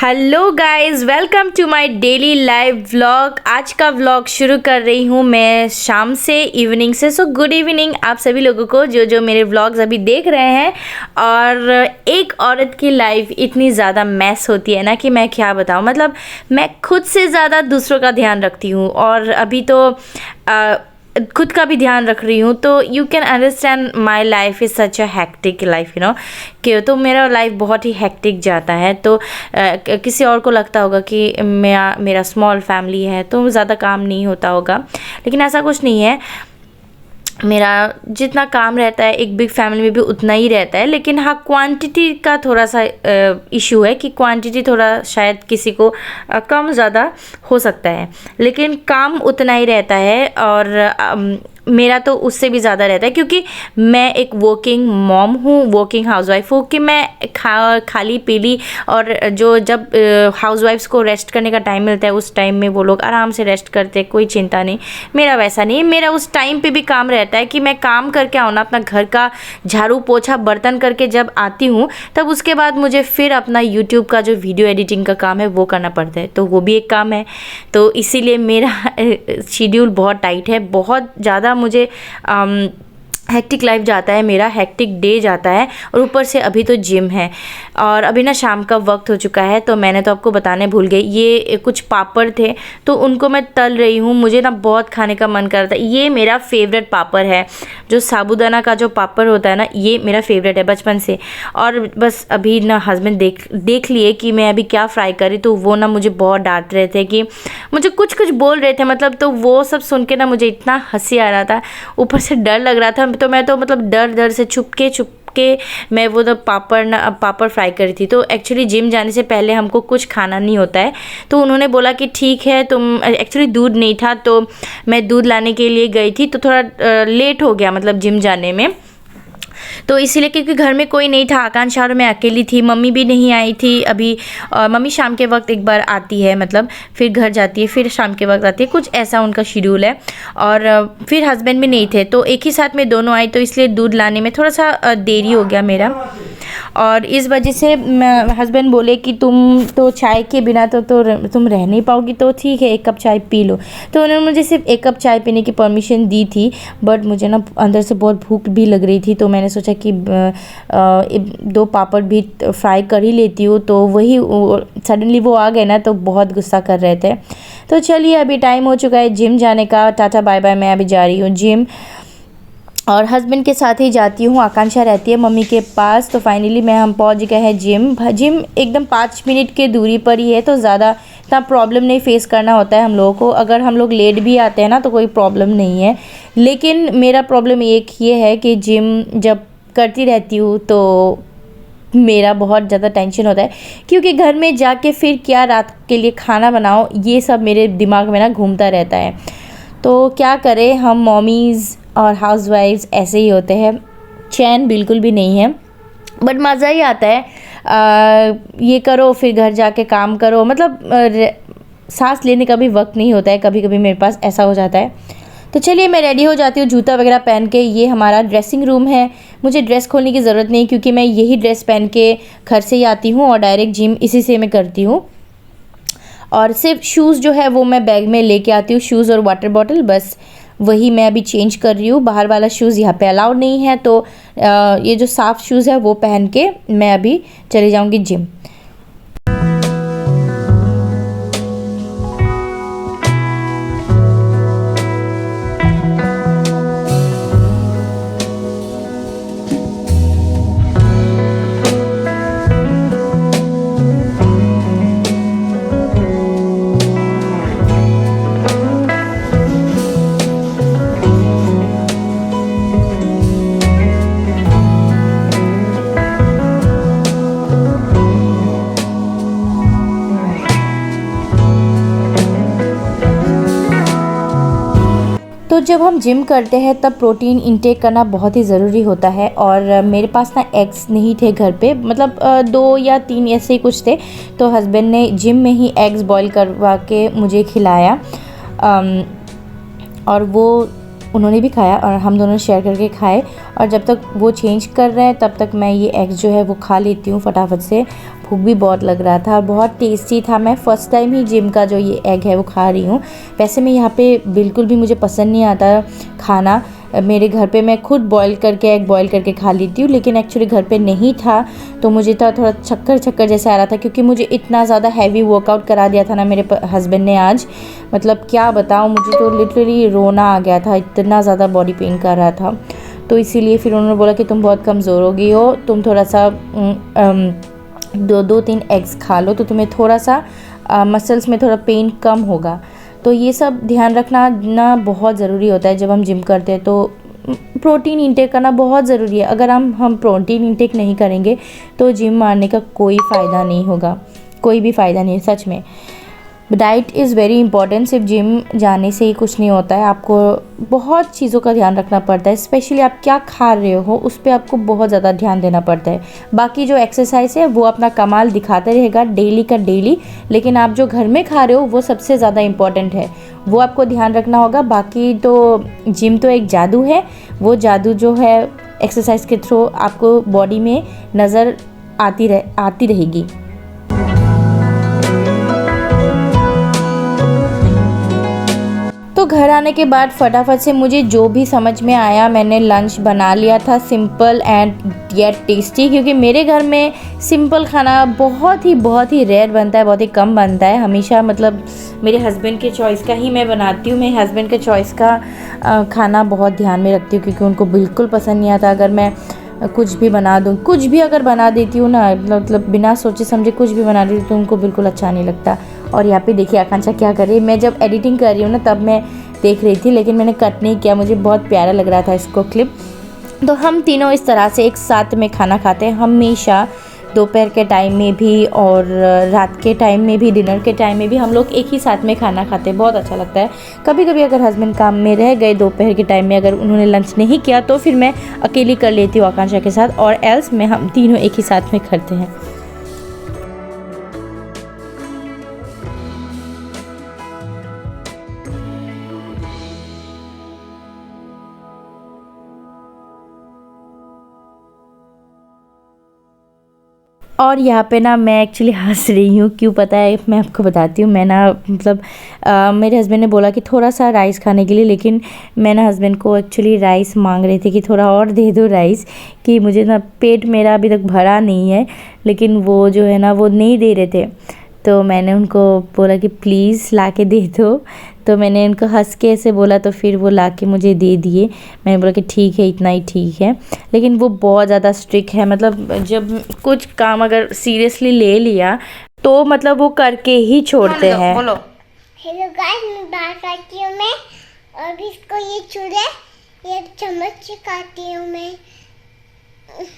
Hello guys, welcome to my daily live vlog. आज का vlog शुरू कर रही हूँ मैं शाम से, इवनिंग से। सो गुड इवनिंग आप सभी लोगों को जो मेरे व्लॉग्स अभी देख रहे हैं। और एक औरत की लाइफ इतनी ज़्यादा मैस होती है ना कि मैं क्या बताऊँ। मतलब मैं खुद से ज़्यादा दूसरों का ध्यान रखती हूँ, और अभी तो खुद का भी ध्यान रख रही हूँ। तो you can understand my life is such a hectic life, you know कि तो मेरा लाइफ बहुत ही हैक्टिक जाता है। तो किसी और को लगता होगा कि मेरा स्मॉल फैमिली है तो ज़्यादा काम नहीं होता होगा, लेकिन ऐसा कुछ नहीं है। मेरा जितना काम रहता है एक बिग फैमिली में भी उतना ही रहता है, लेकिन हाँ क्वांटिटी का थोड़ा सा इशू है कि क्वांटिटी थोड़ा शायद किसी को कम ज़्यादा हो सकता है, लेकिन काम उतना ही रहता है। और मेरा तो उससे भी ज़्यादा रहता है, क्योंकि मैं एक वर्किंग मॉम हूँ, वर्किंग हाउसवाइफ हूँ। कि मैं खाली पीली, और जब हाउसवाइफ्स को रेस्ट करने का टाइम मिलता है उस टाइम में वो लोग आराम से रेस्ट करते हैं, कोई चिंता नहीं। मेरा वैसा नहीं, मेरा उस टाइम पे भी काम रहता है कि मैं काम करके आऊँ ना, अपना घर का झाड़ू पोछा बर्तन करके जब आती हूँ, तब उसके बाद मुझे फिर अपना यूट्यूब का जो वीडियो एडिटिंग का काम है वो करना पड़ता है, तो वो भी एक काम है। तो इसीलिए मेरा शेड्यूल बहुत टाइट है, बहुत ज़्यादा मुझे हेक्टिक लाइफ जाता है, मेरा हेक्टिक डे जाता है। और ऊपर से अभी तो जिम है, और अभी ना शाम का वक्त हो चुका है। तो मैंने तो आपको बताने भूल गई, ये कुछ पापड़ थे तो उनको मैं तल रही हूँ। मुझे ना बहुत खाने का मन कर रहा था। ये मेरा फेवरेट पापड़ है, जो साबूदाना का जो पापड़ होता है ना, ये मेरा फेवरेट है बचपन से। और बस अभी ना हस्बैंड देख लिए कि मैं अभी क्या फ्राई करी, तो वो ना मुझे बहुत डांट रहे थे, कि मुझे कुछ कुछ बोल रहे थे मतलब। तो वो सब सुन के ना मुझे इतना हंसी आ रहा था, ऊपर से डर लग रहा था। तो मैं तो मतलब डर से छुप के मैं वो तो पापड़ फ्राई करी थी। तो एक्चुअली जिम जाने से पहले हमको कुछ खाना नहीं होता है, तो उन्होंने बोला कि ठीक है तुम, एक्चुअली दूध नहीं था तो मैं दूध लाने के लिए गई थी, तो थोड़ा लेट हो गया मतलब जिम जाने में। तो इसीलिए क्योंकि घर में कोई नहीं था, आकांक्षा और मैं अकेली थी, मम्मी भी नहीं आई थी अभी। मम्मी शाम के वक्त एक बार आती है, मतलब फिर घर जाती है, फिर शाम के वक्त आती है, कुछ ऐसा उनका शेड्यूल है। और फिर हस्बैंड भी नहीं थे, तो एक ही साथ में दोनों आई, तो इसलिए दूध लाने में थोड़ा सा देरी हो गया मेरा। और इस वजह से हस्बैंड बोले कि तुम तो चाय के बिना तो तुम रह नहीं पाओगी, तो ठीक है एक कप चाय पी लो। तो उन्होंने मुझे सिर्फ एक कप चाय पीने की परमिशन दी थी, बट मुझे ना अंदर से बहुत भूख भी लग रही थी। तो मैंने सोचा कि 2 पापड़ भी फ्राई कर ही लेती हूँ। तो वही सडनली वो आ गए ना, तो बहुत गुस्सा कर रहे थे। तो चलिए अभी टाइम हो चुका है जिम जाने का, टाटा बाय बाय। मैं अभी जा रही हूँ जिम, और हस्बैंड के साथ ही जाती हूँ, आकांक्षा रहती है मम्मी के पास। तो फाइनली हम पहुँच गए हैं जिम। जिम एकदम 5 मिनट की दूरी पर ही है, तो ज़्यादा इतना प्रॉब्लम नहीं फेस करना होता है हम लोगों को। अगर हम लोग लेट भी आते हैं ना तो कोई प्रॉब्लम नहीं है, लेकिन मेरा प्रॉब्लम एक ये है कि जिम जब करती रहती हूँ तो मेरा बहुत ज़्यादा टेंशन होता है, क्योंकि घर में जाके फिर क्या रात के लिए खाना बनाओ, ये सब मेरे दिमाग में ना घूमता रहता है। तो क्या करें, हम मॉमीज़ और हाउसवाइफ्स ऐसे ही होते हैं, चैन बिल्कुल भी नहीं है, बट मज़ा ही आता है। ये करो फिर घर जाके काम करो, मतलब सांस लेने का भी वक्त नहीं होता है कभी कभी मेरे पास, ऐसा हो जाता है। तो चलिए मैं रेडी हो जाती हूँ जूता वगैरह पहन के। ये हमारा ड्रेसिंग रूम है, मुझे ड्रेस खोलने की ज़रूरत नहीं, क्योंकि मैं यही ड्रेस पहन के घर से ही आती हूँ और डायरेक्ट जिम इसी से मैं करती हूँ। और सिर्फ शूज़ जो है वो मैं बैग में लेके आती हूँ, शूज़ और वाटर बॉटल, बस वही मैं अभी चेंज कर रही हूँ। बाहर वाला शूज़ यहाँ पे अलाउड नहीं है, तो ये जो साफ़ शूज़ है वो पहन के मैं अभी चली जाऊँगी जिम। तो जब हम जिम करते हैं तब प्रोटीन इंटेक करना बहुत ही ज़रूरी होता है। और मेरे पास ना एग्स नहीं थे घर पे, मतलब 2 या 3 ऐसे ही कुछ थे। तो हस्बैंड ने जिम में ही एग्स बॉईल करवा के मुझे खिलाया, और वो उन्होंने भी खाया और हम दोनों शेयर करके खाए। और जब तक वो चेंज कर रहे हैं तब तक मैं ये एग जो है वो खा लेती हूँ फटाफट से। भूख भी बहुत लग रहा था, बहुत टेस्टी था। मैं फ़र्स्ट टाइम ही जिम का जो ये एग है वो खा रही हूँ। वैसे मैं यहाँ पे बिल्कुल भी मुझे पसंद नहीं आता खाना। मेरे घर पे मैं खुद बॉईल करके एग बॉईल करके खा लेती हूँ, लेकिन एक्चुअली घर पे नहीं था तो मुझे तो थोड़ा चक्कर जैसे आ रहा था, क्योंकि मुझे इतना ज़्यादा हैवी वर्कआउट करा दिया था ना मेरे हस्बैंड ने आज। मतलब क्या बताऊँ, मुझे तो लिटरली रोना आ गया था, इतना ज़्यादा बॉडी पेन कर रहा था। तो इसीलिए फिर उन्होंने बोला कि तुम बहुत कमज़ोर हो गई हो, तुम थोड़ा सा 2-3 एग्स खा लो तो तुम्हें थोड़ा सा मसल्स में थोड़ा पेन कम होगा। तो ये सब ध्यान रखना ना बहुत ज़रूरी होता है जब हम जिम करते हैं। तो प्रोटीन इंटेक करना बहुत ज़रूरी है। अगर हम प्रोटीन इंटेक नहीं करेंगे तो जिम मारने का कोई फ़ायदा नहीं होगा, कोई भी फ़ायदा नहीं है सच में। Diet is very important. सिर्फ जिम जाने से ही कुछ नहीं होता है, आपको बहुत चीज़ों का ध्यान रखना पड़ता है। स्पेशली आप क्या खा रहे हो उस पर आपको बहुत ज़्यादा ध्यान देना पड़ता है। बाकी जो एक्सरसाइज है वो अपना कमाल दिखाते रहेगा डेली का डेली, लेकिन आप जो घर में खा रहे हो वो सबसे ज़्यादा इम्पॉर्टेंट है, वो आपको ध्यान रखना होगा। बाकी तो जिम तो एक जादू है, वो जादू जो है एक्सरसाइज के थ्रू आपको बॉडी में नज़र आती रहेगी। तो घर आने के बाद फटाफट से मुझे जो भी समझ में आया मैंने लंच बना लिया था, सिंपल एंड येट टेस्टी। क्योंकि मेरे घर में सिंपल खाना बहुत ही रेयर बनता है, बहुत ही कम बनता है हमेशा। मतलब मेरे हस्बैंड के चॉइस का ही मैं बनाती हूँ। मैं हस्बैंड के चॉइस का खाना बहुत ध्यान में रखती हूँ, क्योंकि उनको बिल्कुल पसंद नहीं आता अगर मैं कुछ भी बना दूँ। कुछ भी अगर बना देती हूँ ना, मतलब बिना सोचे समझे कुछ भी बना देती हूँ तो उनको बिल्कुल अच्छा नहीं लगता। और यहाँ पे देखिए आकांक्षा क्या कर रही है। मैं जब एडिटिंग कर रही हूँ ना तब मैं देख रही थी, लेकिन मैंने कट नहीं किया, मुझे बहुत प्यारा लग रहा था इसको क्लिप। तो हम तीनों इस तरह से एक साथ में खाना खाते हैं हमेशा, दोपहर के टाइम में भी और रात के टाइम में भी, डिनर के टाइम में भी हम लोग एक ही साथ में खाना खाते हैं। बहुत अच्छा लगता है। कभी कभी अगर हस्बैंड काम में रह गए दोपहर के टाइम में, अगर उन्होंने लंच नहीं किया तो फिर मैं अकेली कर लेती हूँ आकांक्षा के साथ, और एल्स में हम तीनों एक ही साथ में करते हैं। और यहाँ पे ना मैं एक्चुअली हंस रही हूँ, क्यों पता है, मैं आपको बताती हूँ। मैं ना मतलब मेरे हस्बैंड ने बोला कि थोड़ा सा राइस खाने के लिए, लेकिन मैं ना हस्बैंड को एक्चुअली राइस मांग रही थी कि थोड़ा और दे दो राइस, कि मुझे ना पेट मेरा अभी तक भरा नहीं है। लेकिन वो जो है ना वो नहीं दे रहे थे, तो मैंने उनको बोला कि प्लीज़ ला के दे दो। तो मैंने उनको हंस के ऐसे बोला, तो फिर वो ला के मुझे दे दिए। मैंने बोला कि ठीक है, इतना ही ठीक है। लेकिन वो बहुत ज़्यादा स्ट्रिक्ट है, मतलब जब कुछ काम अगर सीरियसली ले लिया तो मतलब वो करके ही छोड़ते हैं। बोलो हेलो गाइस, मैं बाल काटती हूँ मैं, और भी इसको ये चूड़े ये चम्मच से काटती हूँ मैं।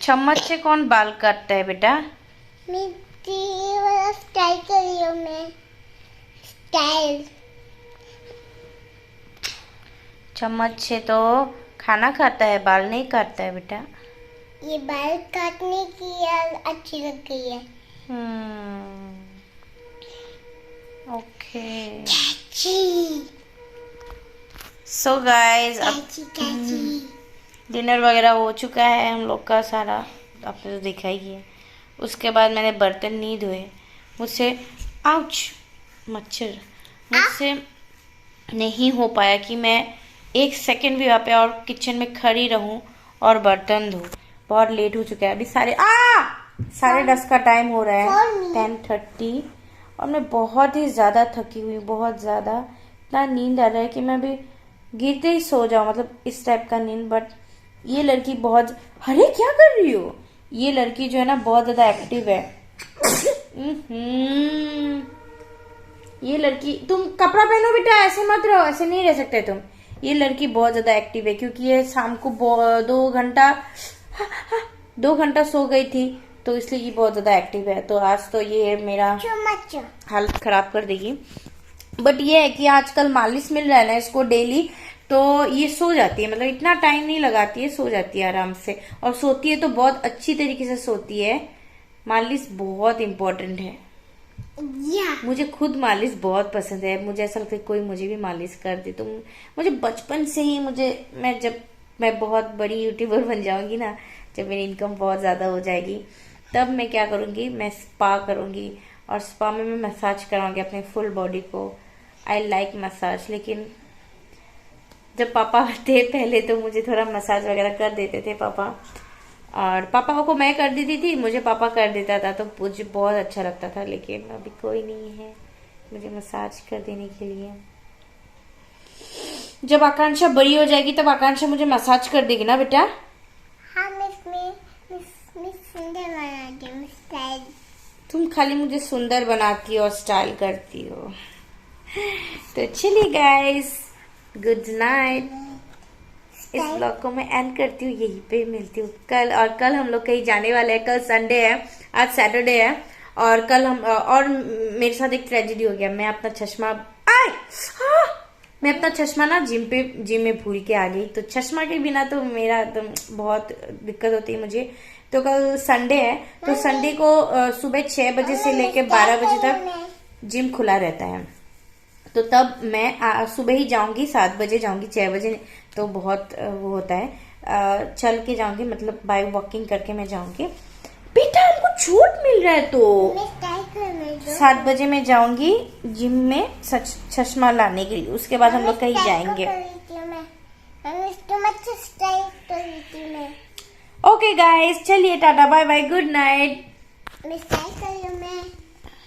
चम्मच से कौन बाल काटता है बेटा? मैं ये वाला स्टाइल कर रही हूँ मैं, स्टाइल। चम्मच से तो खाना खाता है, बाल नहीं काटता है बेटा। ये बाल काटने की यार अच्छी लग गई है। ओके। चाची सो गाइस, अब डिनर वगैरह हो चुका है हम लोग का सारा, आपने तो देखा ही है। उसके बाद मैंने बर्तन नहीं धोए, मुझसे आउच मच्छर, मुझसे नहीं हो पाया कि मैं एक सेकंड भी वहाँ पे और किचन में खड़ी रहूं और बर्तन धो। बहुत लेट हो चुका है, अभी 10:30 का टाइम हो रहा है, 10:30, और मैं बहुत ही ज़्यादा थकी हुई, बहुत ज़्यादा। इतना नींद आ रहा है कि मैं अभी गिरते ही सो जाऊँ, मतलब इस टाइप का नींद। बट ये लड़की बहुत, अरे क्या कर रही हो? ये लड़की जो है ना बहुत ज़्यादा एक्टिव है। ये लड़की, तुम कपड़ा पहनो बेटा, ऐसे मत रहो, ऐसे नहीं रह सकते तुम। ये लड़की बहुत ज़्यादा एक्टिव है, क्योंकि ये शाम को 2 घंटा सो गई थी, तो इसलिए ये बहुत ज़्यादा एक्टिव है। तो आज तो ये मेरा हालत ख़राब कर देगी। बट ये है कि आजकल मालिश मिल रहा है ना इसको डेली, तो ये सो जाती है, मतलब इतना टाइम नहीं लगाती है, सो जाती है आराम से। और सोती है तो बहुत अच्छी तरीके से सोती है। मालिश बहुत इम्पोर्टेंट है। मुझे खुद मालिश बहुत पसंद है। मुझे ऐसा लगता है कोई मुझे भी मालिश कर दे। तो मुझे बचपन से ही मैं जब मैं बहुत बड़ी यूट्यूबर बन जाऊंगी ना, जब मेरी इनकम बहुत ज़्यादा हो जाएगी, तब मैं क्या करूँगी, मैं स्पा करूँगी और स्पा में मैं मसाज कराऊंगी अपने फुल बॉडी को। I like massage. लेकिन जब पापा थे पहले तो मुझे थोड़ा मसाज वगैरह कर देते थे पापा, और पापा को मैं कर देती थी, मुझे पापा कर देता था तो मुझे बहुत अच्छा लगता था। लेकिन अभी कोई नहीं है मुझे मसाज कर देने के लिए। जब आकांक्षा बड़ी हो जाएगी तब आकांक्षा मुझे मसाज कर देगी ना बेटा? हाँ मिस सुंदर बनाती हूँ स्टाइल। तुम खाली मुझे सुंदर बनाती हो और स्टाइल करती हो। तो चलिए गाइस, गुड नाइट। इस ब्लॉग को मैं एंड करती हूँ, यहीं पे मिलती हूँ कल। और कल हम लोग कहीं जाने वाले हैं, कल संडे है, आज सैटरडे है। और कल हम, और मेरे साथ एक ट्रेजेडी हो गया। मैं अपना चश्मा मैं अपना चश्मा ना जिम में भूल के आ गई। तो चश्मा के बिना तो मेरा एकदम बहुत दिक्कत होती है मुझे। तो कल संडे है, तो संडे को सुबह 6 बजे से लेकर 12 बजे तक जिम खुला रहता है। तो तब मैं सुबह ही जाऊंगी, 7 बजे जाऊंगी, 6 बजे तो बहुत वो होता है। चल के जाऊंगी, मतलब बाय वॉकिंग करके मैं जाऊंगी। बेटा हमको छूट मिल रहा है तो 7 बजे मैं जाऊंगी जिम में चश्मा लाने के लिए। उसके बाद हम लोग कहीं जाएंगे। ओके गाइस, चलिए tata bye bye, good night.